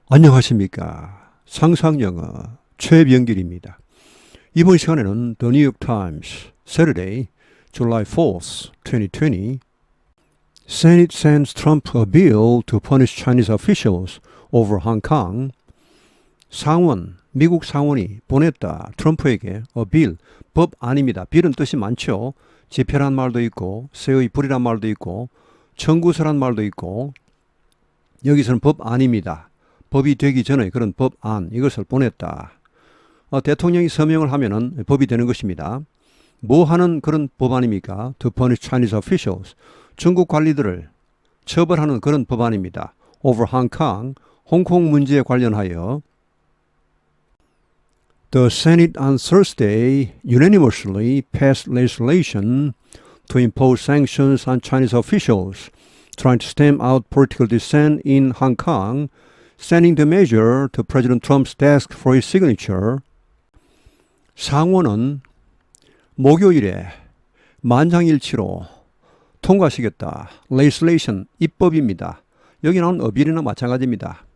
안녕하십니까. 상상영어 최병길입니다. 이번 시간에는 The New York Times, Saturday, July 4th, 2020 Senate sends Trump a bill to punish Chinese officials over Hong Kong. 상원, 미국 상원이 보냈다. 트럼프에게 a bill, 법안입니다. bill은 뜻이 많죠. 지폐란 말도 있고 새의 불이란 말도 있고 청구서란 말도 있고 여기서는 법안입니다. 법이 되기 전에 그런 법안, 이것을 보냈다. 대통령이 서명을 하면은 법이 되는 것입니다. 뭐 하는 그런 법안입니까? To punish Chinese officials. 중국 관리들을 처벌하는 그런 법안입니다. Over Hong Kong, 홍콩 문제에 관련하여. The Senate on Thursday unanimously passed legislation to impose sanctions on Chinese officials trying to stamp out political dissent in Hong Kong, sending the measure to President Trump's desk for his signature. 상원은 목요일에 만장일치로 통과시켰다. legislation, 입법입니다. 여기 나온 어빌이나 마찬가지입니다.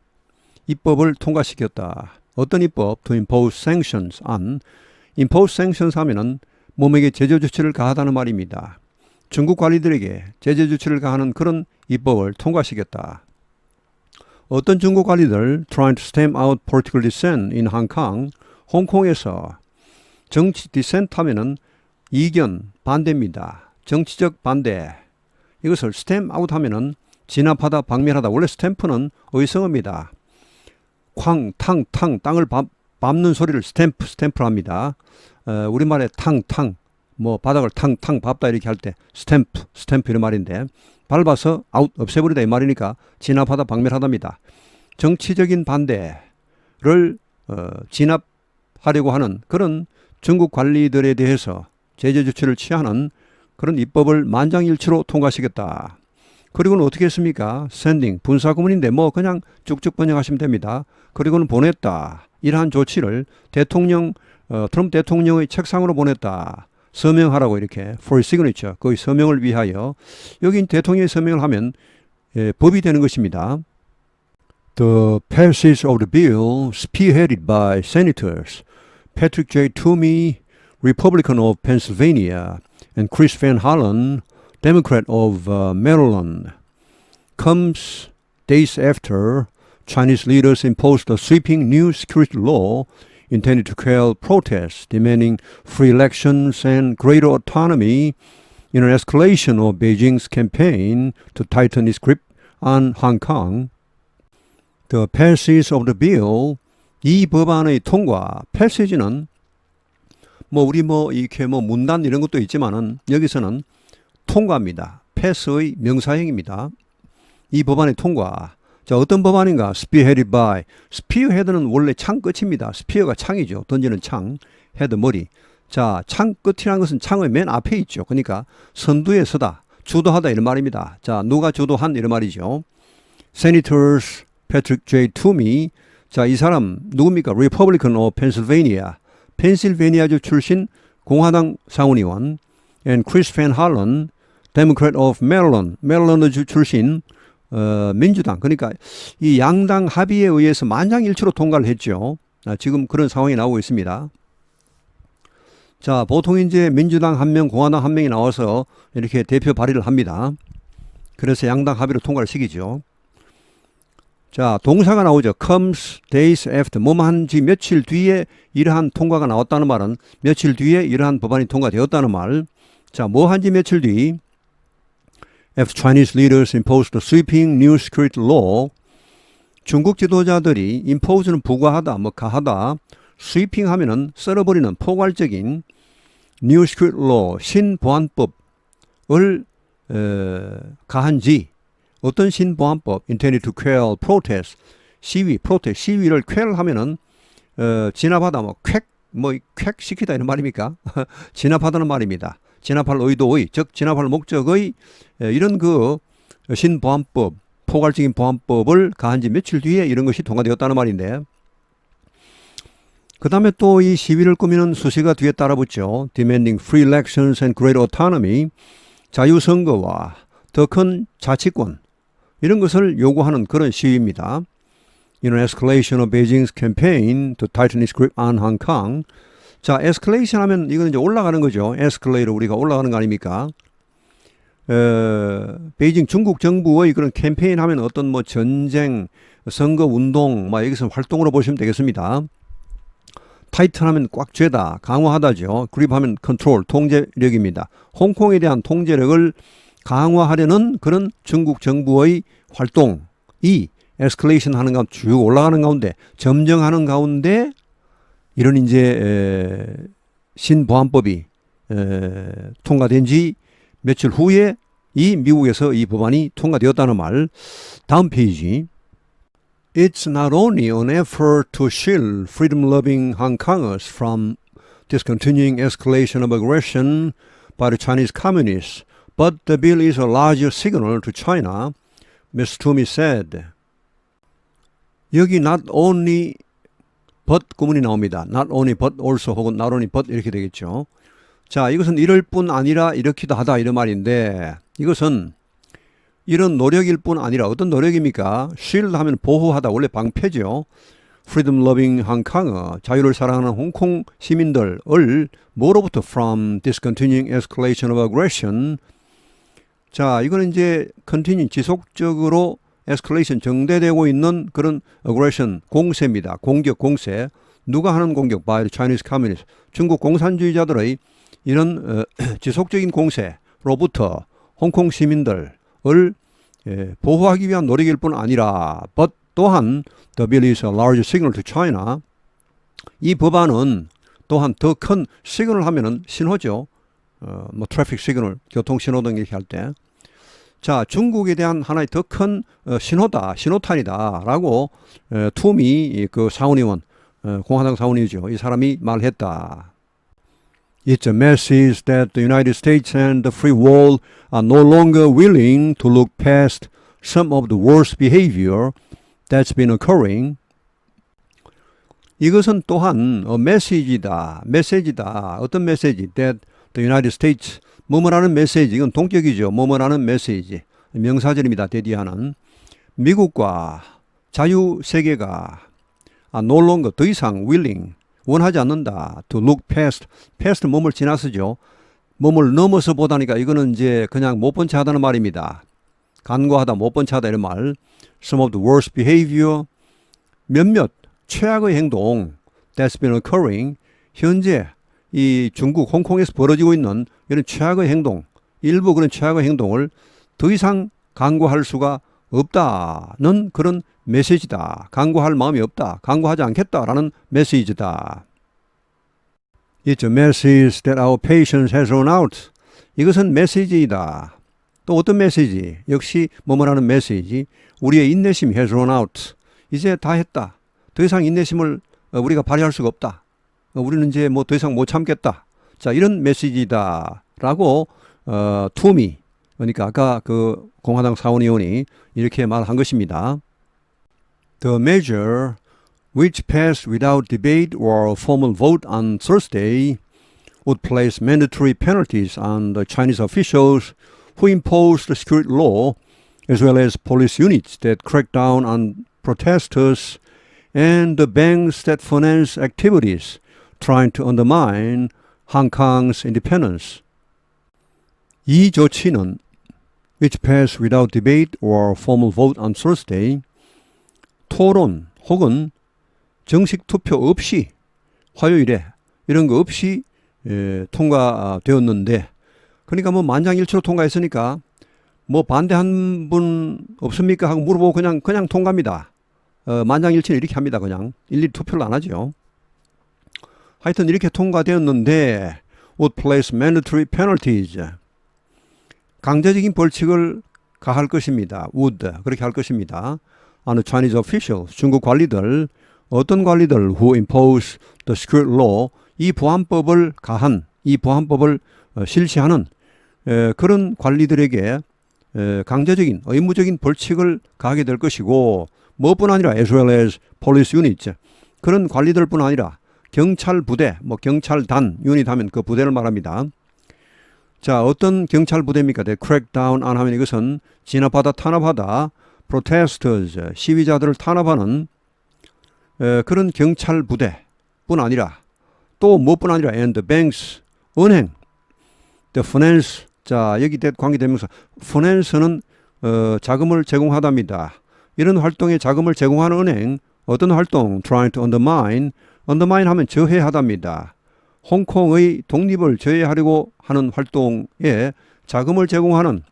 입법을 통과시켰다. 어떤 입법? To impose sanctions on. impose sanctions 하면은 몸에게 제재 조치를 가하다는 말입니다. 중국 관리들에게 제재 조치를 가하는 그런 입법을 통과시켰다. 어떤 중국 관리들 trying to stamp out political dissent in Hong Kong, 홍콩에서 정치 dissent 하면은 이견, 반대입니다. 정치적 반대. 이것을 stamp out 하면은 진압하다, 박멸하다. 원래 스탬프는 의성어입니다. 쾅, 탕, 탕, 땅을 밟는 소리를 스탬프를 합니다. 우리말에 탕, 뭐 바닥을 탕 밟다 이렇게 할 때 스탬프 이런 말인데 밟아서 아웃, 없애버리다 이 말이니까 진압하다, 박멸하다입니다. 정치적인 반대를 진압하려고 하는 그런 중국 관리들에 대해서 제재 조치를 취하는 그런 입법을 만장일치로 통과시켰다. 그리고는 어떻게 했습니까? sending, 분사구문인데 뭐 그냥 쭉쭉 번역하시면 됩니다. 그리고는 보냈다. 이러한 조치를 트럼프 대통령의 책상으로 보냈다. 서명하라고 이렇게 for signature, 거의 서명을 위하여. 여기 대통령이 서명을 하면 법이 되는 것입니다. The passage of the bill spearheaded by Senators Patrick J. Toomey, Republican of Pennsylvania, and Chris Van Hollen, Democrat of Maryland, comes days after Chinese leaders imposed a sweeping new security law intended to quell protests demanding free elections and greater autonomy in an escalation of Beijing's campaign to tighten its grip on Hong Kong. The passage of the bill, 이 법안의 통과, passage는 우리 이렇게 문단 이런 것도 있지만은 여기서는 통과입니다. pass의 명사형입니다. 이 법안의 통과. 자, 어떤 법안인가? spearheaded by. spearhead는 원래 창 끝입니다. spear가 창이죠. 던지는 창. head 머리. 자, 창 끝이라는 것은 창의 맨 앞에 있죠. 그러니까 선두에 서다, 주도하다 이런 말입니다. 자, 누가 주도한 이런 말이죠. Senators Patrick J. Toomey. 자, 이 사람 누굽니까? Republican of Pennsylvania. 펜실베니아주 출신 공화당 상원의원. And Chris Van Hollen, Democrat of Maryland. 메릴랜드 출신 민주당. 그러니까 이 양당 합의에 의해서 만장일치로 통과를 했죠. 지금 그런 상황이 나오고 있습니다. 자, 보통 이제 민주당 한 명, 공화당 한 명이 나와서 이렇게 대표 발의를 합니다. 그래서 양당 합의로 통과를 시키죠. 자, 동사가 나오죠. comes days after. 뭐한 지 며칠 뒤에 이러한 통과가 나왔다는 말은 며칠 뒤에 이러한 법안이 통과되었다는 말. 자, 한 지 며칠 뒤 After Chinese leaders imposed a sweeping new security law. 중국 지도자들이 impose는 부과하다, 가하다. sweeping 하면은 썰어버리는 포괄적인 new security law, 신보안법을 가한 지. 어떤 신보안법? intended to quell protest. 시위, protest, 시위를 quell 하면은 진압하다, 쾌 시키다 이런 말입니까? 진압하다는 말입니다. 진압할 의도의, 즉 진압할 목적의 이런 신보안법, 포괄적인 보안법을 가한 지 며칠 뒤에 이런 것이 통과되었다는 말인데, 그 다음에 또 이 시위를 꾸미는 수식어가 뒤에 따라붙죠. demanding free elections and greater autonomy. 자유선거와 더 큰 자치권, 이런 것을 요구하는 그런 시위입니다. in an escalation of Beijing's campaign to tighten its grip on Hong Kong. 자, escalation 하면 이거는 이제 올라가는 거죠. escalator 우리가 올라가는 거 아닙니까? 베이징 중국 정부의 그런 캠페인 하면 어떤 뭐 전쟁, 선거 운동, 뭐 여기서 활동으로 보시면 되겠습니다. 타이튼 하면 꽉 쥐다, 강화하다죠. 그립하면 컨트롤, 통제력입니다. 홍콩에 대한 통제력을 강화하려는 그런 중국 정부의 활동이 에스컬레이션 하는 가운데 쭉 올라가는 가운데 점정하는 가운데 이런 이제 신보안법이 통과된 지 며칠 후에 이 미국에서 이 법안이 통과되었다는 말. 다음 페이지. It's not only an effort to shield freedom-loving Hong Kongers from discontinuing escalation of aggression by the Chinese communists, but the bill is a larger signal to China, Ms. Toomey said. 여기 not only but 구문이 나옵니다. not only but also 혹은 not only but 이렇게 되겠죠. 자, 이것은 이럴 뿐 아니라 이렇기도 하다 이런 말인데 이것은 이런 노력일 뿐 아니라 어떤 노력입니까? shield 하면 보호하다, 원래 방패죠. freedom loving Hong Kong, 자유를 사랑하는 홍콩 시민들을 뭐로부터 from discontinuing escalation of aggression. 자, 이거는 이제 continue, 지속적으로 escalation, 정대되고 있는 그런 aggression, 공세입니다. 공격, 공세. 누가 하는 공격? by the Chinese communists. 중국 공산주의자들의 이런 지속적인 공세로부터 홍콩 시민들을 보호하기 위한 노력일 뿐 아니라 but 또한 the bill is a large signal to China. 이 법안은 또한 더 큰 시그널 하면은 신호죠. 뭐 트래픽 시그널, 교통 신호 등 이렇게 할 때. 자, 중국에 대한 하나의 더 큰 신호다, 신호탄이다라고 투미 그 상원의원, 공화당 상원의원이죠. 이 사람이 말했다. It's a message that the United States and the free world are no longer willing to look past some of the worst behavior that's been occurring. 이것은 또한 메시지다. 어떤 메시지? That the United States, 뭐뭐라는 메시지. 이건 동격이죠. 뭐뭐라는 메시지. 명사절입니다. 대디하는. 미국과 자유세계가 no longer, 더 이상 willing, 원하지 않는다. To look past. past 몸을 지나서죠. 몸을 넘어서 보다니까 이거는 이제 그냥 못 본 채 하다는 말입니다. 간과하다, 못 본 채 하다 이런 말. Some of the worst behavior. 몇몇 최악의 행동. That's been occurring. 현재 이 중국, 홍콩에서 벌어지고 있는 이런 최악의 행동. 일부 그런 최악의 행동을 더 이상 간과할 수가 없다는 그런 메시지다. 간과할 마음이 없다. 간과하지 않겠다라는 메시지다. It's a message that our patience has run out. 이것은 메시지이다. 또 어떤 메시지? 역시 뭐뭐라는 메시지. 우리의 인내심이 has run out. 이제 다 했다. 더 이상 인내심을 우리가 발휘할 수가 없다. 우리는 이제 뭐 더 이상 못 참겠다. 자, 이런 메시지다라고 투미, 그러니까 아까 그 공화당 상원의원이 이렇게 말한 것입니다. The measure which passed without debate or formal vote on Thursday would place mandatory penalties on the Chinese officials who impose the security law, as well as police units that crack down on protesters and the banks that finance activities trying to undermine Hong Kong's independence. 이 조치는 which passed without debate or formal vote on Thursday, 토론 혹은 정식 투표 없이 화요일에 이런 거 없이 통과되었는데, 그러니까 뭐 만장일치로 통과했으니까 뭐 반대한 분 없습니까 하고 물어보고 그냥 통과합니다. 만장일치는 이렇게 합니다. 그냥 일일이 투표를 안 하죠. 하여튼 이렇게 통과되었는데 would place mandatory penalties, 강제적인 벌칙을 가할 것입니다. would, 그렇게 할 것입니다. on the Chinese officials, 중국 관리들, 어떤 관리들 who impose the security law, 이 보안법을 가한, 이 보안법을 실시하는 그런 관리들에게 강제적인, 의무적인 벌칙을 가하게 될 것이고, 뭐뿐 아니라 as well as police units, 그런 관리들뿐 아니라 경찰 부대, 뭐 경찰단, 유닛 하면 그 부대를 말합니다. 자, 어떤 경찰 부대입니까? crackdown 하면 이것은 진압하다, 탄압하다, protesters, 시위자들을 탄압하는 그런 경찰 부대뿐 아니라 또 무엇뿐 아니라 and the banks, 은행, the finance, 자 여기 관계되면서 finance는 자금을 제공하답니다. 이런 활동에 자금을 제공하는 은행, 어떤 활동? trying to undermine 하면 저해하답니다. 홍콩의 독립을 저해하려고 하는 활동에 자금을 제공하는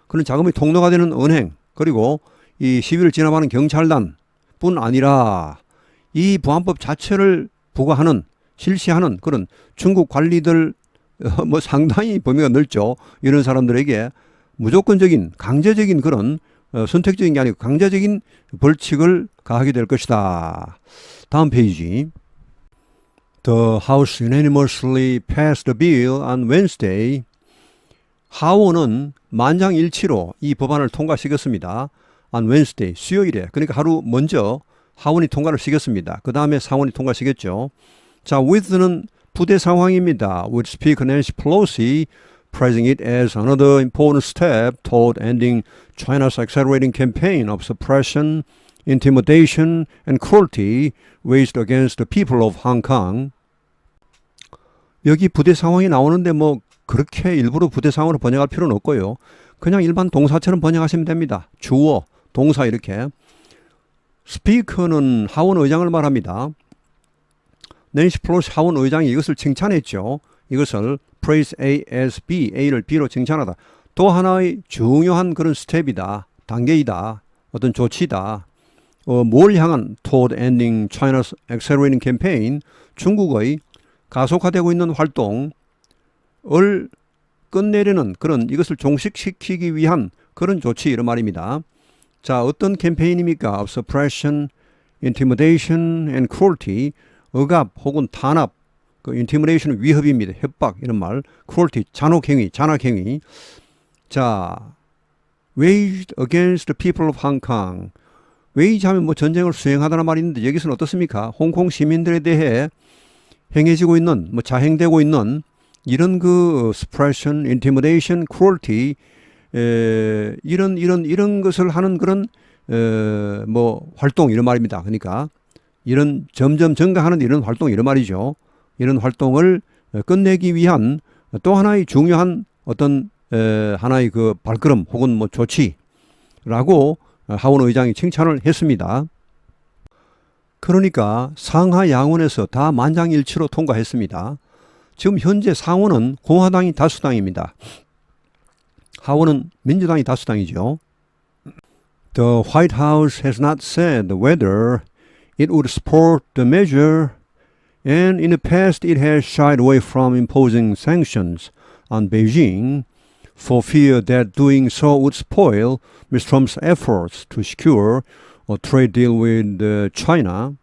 그런 자금의 통로가 되는 은행, 그리고 이 시위를 진압하는 경찰단 뿐 아니라 이 보안법 자체를 부과하는, 실시하는 그런 중국 관리들 뭐 상당히 범위가 넓죠. 이런 사람들에게 무조건적인, 강제적인 그런 선택적인 게 아니고 강제적인 벌칙을 가하게 될 것이다. 다음 페이지. The House unanimously passed the bill on Wednesday. 하원은 만장일치로 이 법안을 통과시켰습니다. on Wednesday, 수요일에. 그러니까 하루 먼저 하원이 통과를 시켰습니다. 그 다음에 상원이 통과시켰죠. 자, with는 부대 상황입니다. With Speaker Nancy Pelosi praising it as another important step toward ending China's accelerating campaign of suppression, intimidation, and cruelty waged against the people of Hong Kong. 여기 부대 상황이 나오는데 뭐 그렇게 일부러 부대 상황으로 번역할 필요는 없고요. 그냥 일반 동사처럼 번역하시면 됩니다. 주어, 동사 이렇게. 스피커는 하원 의장을 말합니다. 낸시 플로시 하원 의장이 이것을 칭찬했죠. 이것을 praise A as B, A를 B로 칭찬하다. 또 하나의 중요한 그런 스텝이다. 단계이다. 어떤 조치다. 뭘 향한 toward ending China's accelerating campaign, 중국의 가속화되고 있는 활동을 끝내려는 그런 이것을 종식시키기 위한 그런 조치 이런 말입니다. 자, 어떤 캠페인입니까? of suppression, intimidation and cruelty. 억압 혹은 탄압, 그 intimidation 위협입니다. 협박 이런 말. cruelty 잔혹행위, 잔악행위. 자, waged against the people of Hong Kong. wage 하면 뭐 전쟁을 수행하다는 말이 있는데 여기서는 어떻습니까? 홍콩 시민들에 대해 행해지고 있는, 뭐 자행되고 있는 이런 그 suppression, intimidation, cruelty 이런 것을 하는 그런 뭐 활동 이런 말입니다. 그러니까 이런 점점 증가하는 이런 활동 이런 말이죠. 이런 활동을 끝내기 위한 또 하나의 중요한 어떤 하나의 그 발걸음 혹은 뭐 조치라고 하원 의장이 칭찬을 했습니다. 그러니까 상하 양원에서 다 만장일치로 통과했습니다. 지금 현재 상원은 공화당이 다수당입니다. 하원은 민주당이 다수당이죠. The White House has not said whether it would support the measure, and in the past it has shied away from imposing sanctions on Beijing for fear that doing so would spoil Mr. Trump's efforts to secure a trade deal with China.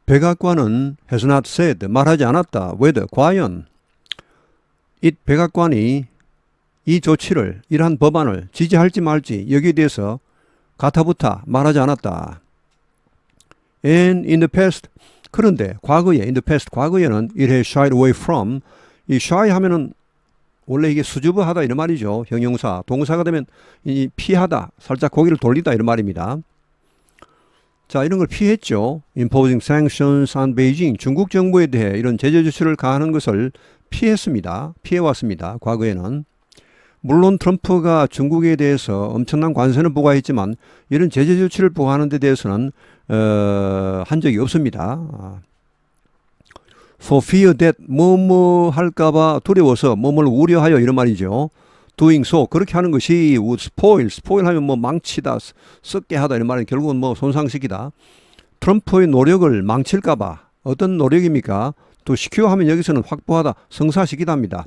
백악관은 has not said, 말하지 않았다. whether, 과연 it 백악관이 이 조치를, 이러한 법안을 지지할지 말지 여기에 대해서 가타부타 말하지 않았다. And in the past, 그런데 과거에, in the past, 과거에는 it has shied away from, 이 shy 하면은 원래 이게 수줍어하다 이런 말이죠. 형용사, 동사가 되면 이 피하다, 살짝 고개를 돌리다 이런 말입니다. 자, 이런 걸 피했죠. Imposing sanctions on Beijing, 중국 정부에 대해 이런 제재 조치를 가하는 것을 피했습니다. 피해왔습니다. 과거에는. 물론 트럼프가 중국에 대해서 엄청난 관세는 부과했지만 이런 제재 조치를 부과하는 데 대해서는 한 적이 없습니다. For fear that 뭐뭐 할까봐 두려워서 뭐뭘 우려하여 이런 말이죠. Doing so, 그렇게 하는 것이 would spoil, spoil 하면 뭐 망치다, 썩게 하다 이런 말은 결국은 뭐 손상시키다. 트럼프의 노력을 망칠까봐 어떤 노력입니까? 또 secure 하면 여기서는 확보하다, 성사시키다입니다.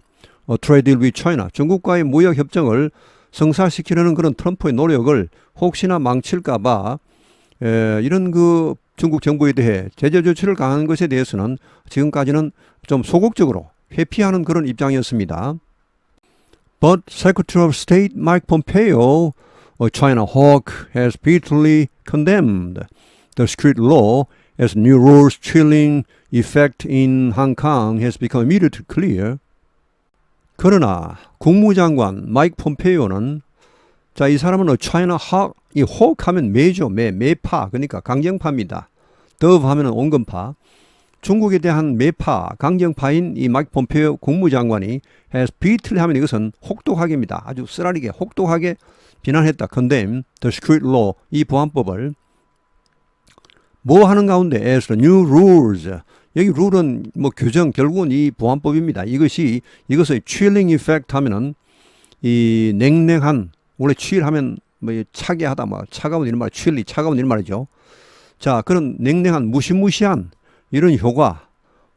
trade deal with China, 중국과의 무역 협정을 성사시키려는 그런 트럼프의 노력을 혹시나 망칠까봐 이런 그 중국 정부에 대해 제재 조치를 가하는 것에 대해서는 지금까지는 좀 소극적으로 회피하는 그런 입장이었습니다. But Secretary of State Mike Pompeo, a China hawk, has repeatedly condemned the security law as new rules chilling effect in Hong Kong has become immediately clear. 그러나 국무장관 마이크 폼페이오는 자, 이 사람은 China Hawk, 이 Hawk 하면 매죠. 매파, 그러니까 강경파입니다. Dove 하면 온건파. 중국에 대한 매파, 강경파인 이 마이크 폼페이오 국무장관이 has bitterly 하면 이것은 혹독하게입니다. 아주 쓰라리게 혹독하게 비난했다. condemn the secret law, 이 보안법을 뭐 하는 가운데 as the new rules, 여기 룰은 뭐 규정, 결국은 이 보안법입니다. 이것의 chilling effect 하면은 이 냉랭한, 원래 chill 하면 뭐 차게 하다, 뭐 차가운 이런 말, chilly 차가운 이런 말이죠. 자, 그런 냉랭한 무시무시한 이런 효과,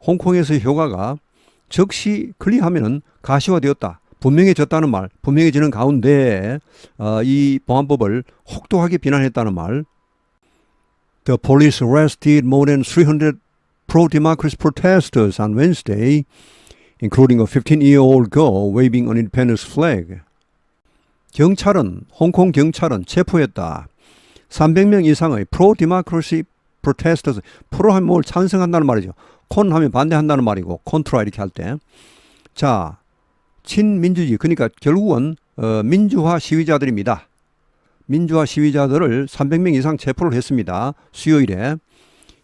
홍콩에서의 효과가 즉시 클릭하면은 가시화되었다. 분명해졌다는 말, 분명해지는 가운데 이 보안법을 혹독하게 비난했다는 말. The police arrested more than 300 pro-democracy protesters on Wednesday, including a 15-year-old girl waving an independence flag. 홍콩 경찰은 체포했다. 300명 이상의 pro-democracy protesters, 프로하면 뭘 찬성한다는 말이죠. 콘 하면 반대한다는 말이고, 콘트라 이렇게 할 때. 자, 친민주주의, 그러니까 결국은 민주화 시위자들입니다. 민주화 시위자들을 300명 이상 체포를 했습니다. 수요일에.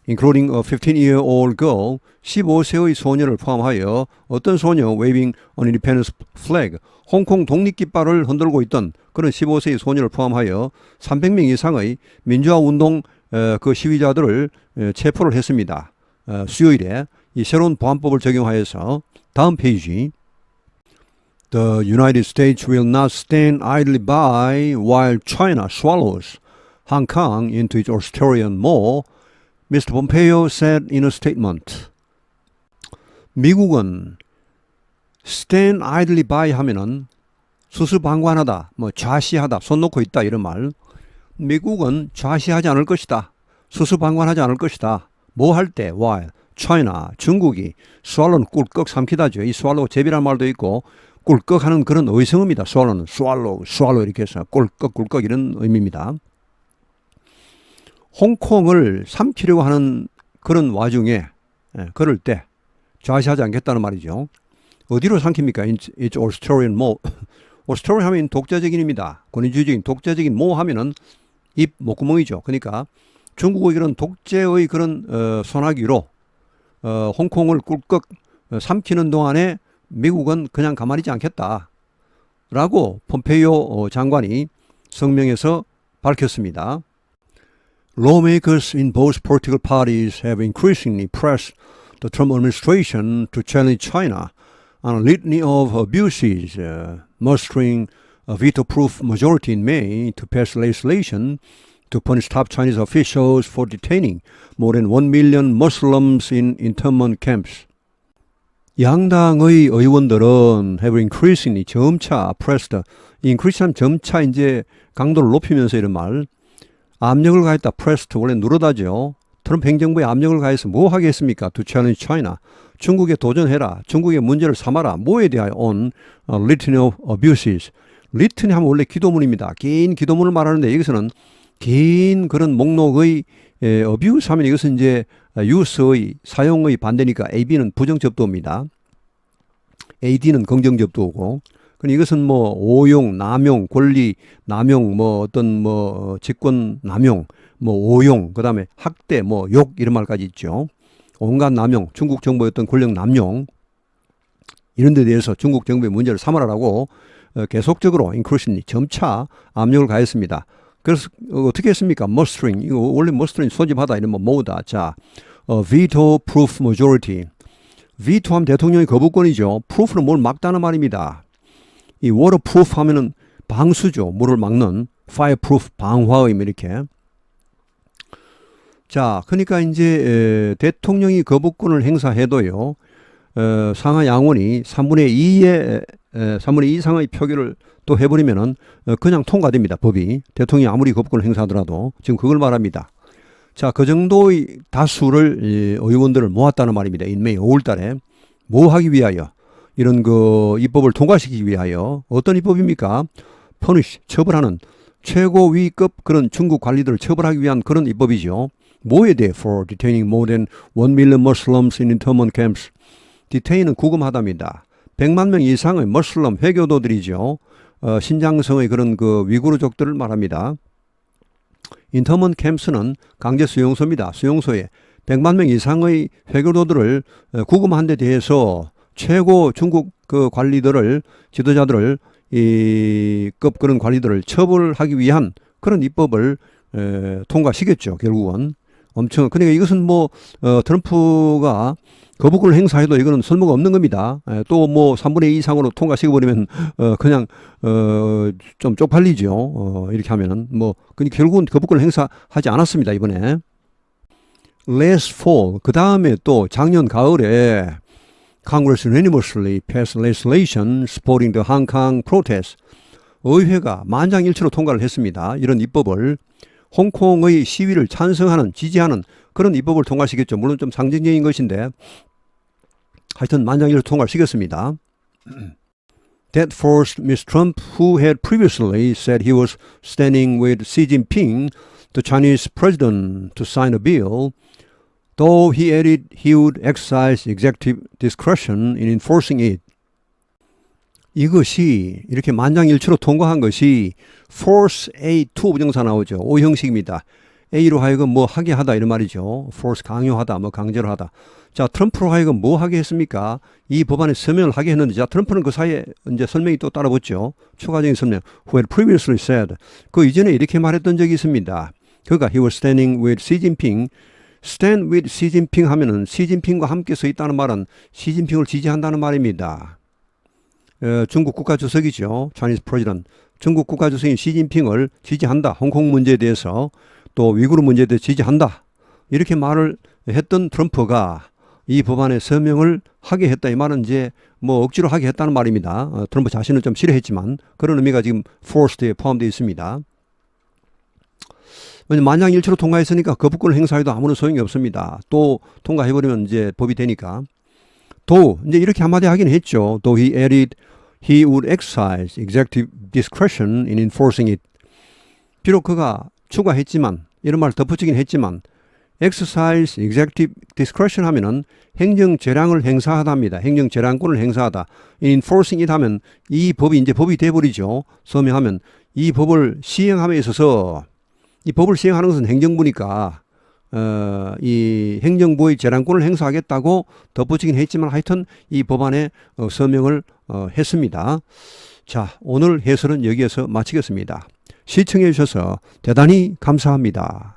including a 15-year-old girl, 15세의 소녀를 포함하여 어떤 소녀, waving an independence flag, 홍콩 독립깃발을 흔들고 있던 그런 15세의 소녀를 포함하여 300명 이상의 민주화 운동 그 시위자들을 체포를 했습니다. 수요일에 이 새로운 보안법을 적용하여서. 다음 페이지. The United States will not stand idly by while China swallows Hong Kong into its authoritarian maw, Mr. Pompeo said in a statement. 미국은 stand idly by 하면은 수수방관하다, 뭐 좌시하다, 손 놓고 있다 이런 말. 미국은 좌시하지 않을 것이다. 수수방관하지 않을 것이다. 뭐 할 때? while China, 중국이 swallow는 꿀꺽 삼키다죠. 이 swallow 제비란 말도 있고 꿀꺽 하는 그런 의성어입니다. swallow는 swallow 이렇게 해서 꿀꺽 이런 의미입니다. 홍콩을 삼키려고 하는 그런 와중에 그럴 때 좌시하지 않겠다는 말이죠. 어디로 삼킵니까? It's authoritarian mode. authoritarian 하면 독자적인입니다. 권위주의적인 독자적인 모 하면은 입 목구멍이죠. 그러니까 중국의 그런 독재의 그런 손아귀로 홍콩을 꿀꺽 삼키는 동안에 미국은 그냥 가만히 있지 않겠다 라고 폼페이오 장관이 성명에서 밝혔습니다. Lawmakers in both political parties have increasingly pressed the Trump administration to challenge China on a litany of abuses, mustering a veto-proof majority in May to pass legislation to punish top Chinese officials for detaining more than 1 million Muslims in internment camps. 양당의 의원들은 have increasingly 점차 pressed, increase하면 점차 이제 강도를 높이면서 이런 말, 압력을 가했다. pressed 원래 누르다죠. 트럼프 행정부에 압력을 가해서 뭐 하겠습니까? To challenge China. 중국에 도전해라. 중국의 문제를 삼아라. 뭐에 대하여 on a litany of abuses. litany 하면 원래 기도문입니다. 긴 기도문을 말하는데 여기서는 긴 그런 목록의 abuse 하면 이것은 이제 use의 사용의 반대니까 AB는 부정접두어입니다. AD는 긍정접두어고. 그럼 이것은 뭐 오용, 남용, 권리 남용, 뭐 어떤 뭐 직권 남용, 뭐 오용, 그다음에 학대, 뭐 욕 이런 말까지 있죠. 온갖 남용, 중국 정부의 어떤 권력 남용 이런 데 대해서 중국 정부의 문제를 삼아라라고 계속적으로 increasingly 점차 압력을 가했습니다. 그래서 어떻게 했습니까? mustering, 이거 원래 mustering 소집하다 이런 뭐 모으다. 자, veto proof majority. veto 하면 대통령의 거부권이죠. proof는 뭘 막다는 말입니다. 이 waterproof 하면은 방수죠. 물을 막는. fireproof 방화의 이렇게. 자, 그러니까 이제 대통령이 거부권을 행사해도요. 상하 양원이 3분의 2 이상의 표결을 또 해버리면은 그냥 통과됩니다. 법이. 대통령이 아무리 거부권을 행사하더라도 지금 그걸 말합니다. 자, 그 정도의 다수를 의원들을 모았다는 말입니다. 인메이 5월 달에. 뭐 하기 위하여? 이런 그 입법을 통과시키기 위하여. 어떤 입법입니까? punish, 처벌하는 최고위급 그런 중국 관리들을 처벌하기 위한 그런 입법이죠. 뭐에 대해? for detaining more than 1 million Muslims in internment camps. detain은 구금하답니다. 100만 명 이상의 머슬럼 회교도들이죠. 신장성의 그런 그 위구르족들을 말합니다. 인터먼 캠프스는 강제 수용소입니다. 수용소에 100만 명 이상의 회교도들을 구금한 데 대해서 최고 중국 그 관리들을 지도자들을 이급 그런 관리들을 처벌하기 위한 그런 입법을 통과시켰죠. 결국은 엄청 그러니까 이것은 뭐 트럼프가 거부권을 행사해도 이거는 쓸모가 없는 겁니다. 또 뭐 3분의 2 이상으로 통과시켜버리면 그냥 좀 쪽팔리죠. 이렇게 하면은 뭐 결국은 거부권을 행사하지 않았습니다. 이번에. Last fall 그 다음에 또 작년 가을에 Congress unanimously passed legislation supporting the Hong Kong protest. 의회가 만장일치로 통과를 했습니다. 이런 입법을 홍콩의 시위를 찬성하는 지지하는 그런 입법을 통과시켰죠. 물론 좀 상징적인 것인데 하여튼 만장일치로 통과를 시켰습니다. That forced Ms. Trump, who had previously said he was standing with Xi Jinping, the Chinese president, to sign a bill, though he added he would exercise executive discretion in enforcing it. 이것이 이렇게 만장일치로 통과한 것이 force A to 부정사 나오죠. O 형식입니다. A로 하여금 뭐 하게 하다 이런 말이죠. force 강요하다 뭐 강제로 하다. 자 트럼프로 하여금 뭐 하게 했습니까? 이 법안에 서명을 하게 했는데 자 트럼프는 그 사이에 이제 설명이 또 따라붙죠. 추가적인 설명. Who had previously said 그 이전에 이렇게 말했던 적이 있습니다. 그가 he was standing with Xi Jinping. stand with Xi Jinping 하면은 시진핑과 함께 서 있다는 말은 시진핑을 지지한다는 말입니다. 중국 국가주석이죠. Chinese President. 중국 국가주석인 시진핑을 지지한다. 홍콩 문제에 대해서 또 위구르 문제에 대해서 지지한다. 이렇게 말을 했던 트럼프가 이 법안에 서명을 하게 했다. 이 말은 이제 뭐 억지로 하게 했다는 말입니다. 트럼프 자신은 좀 싫어했지만 그런 의미가 지금 forced에 포함되어 있습니다. 만장일치로 통과했으니까 거부권을 행사해도 아무런 소용이 없습니다. 또 통과해버리면 이제 법이 되니까. 또 이제 이렇게 한마디 하긴 했죠. Though he added he would exercise executive discretion in enforcing it. 비록 그가 추가했지만 이런 말을 덧붙이긴 했지만 exercise executive discretion 하면은 행정 재량을 행사하다입니다. 행정 재량권을 행사하다. in enforcing it 하면 이 법이 이제 법이 돼버리죠. 서명하면 이 법을 시행함에 있어서 이 법을 시행하는 것은 행정부니까 이 행정부의 재량권을 행사하겠다고 덧붙이긴 했지만 하여튼 이 법안에 서명을 했습니다. 자, 오늘 해설은 여기에서 마치겠습니다. 시청해 주셔서 대단히 감사합니다.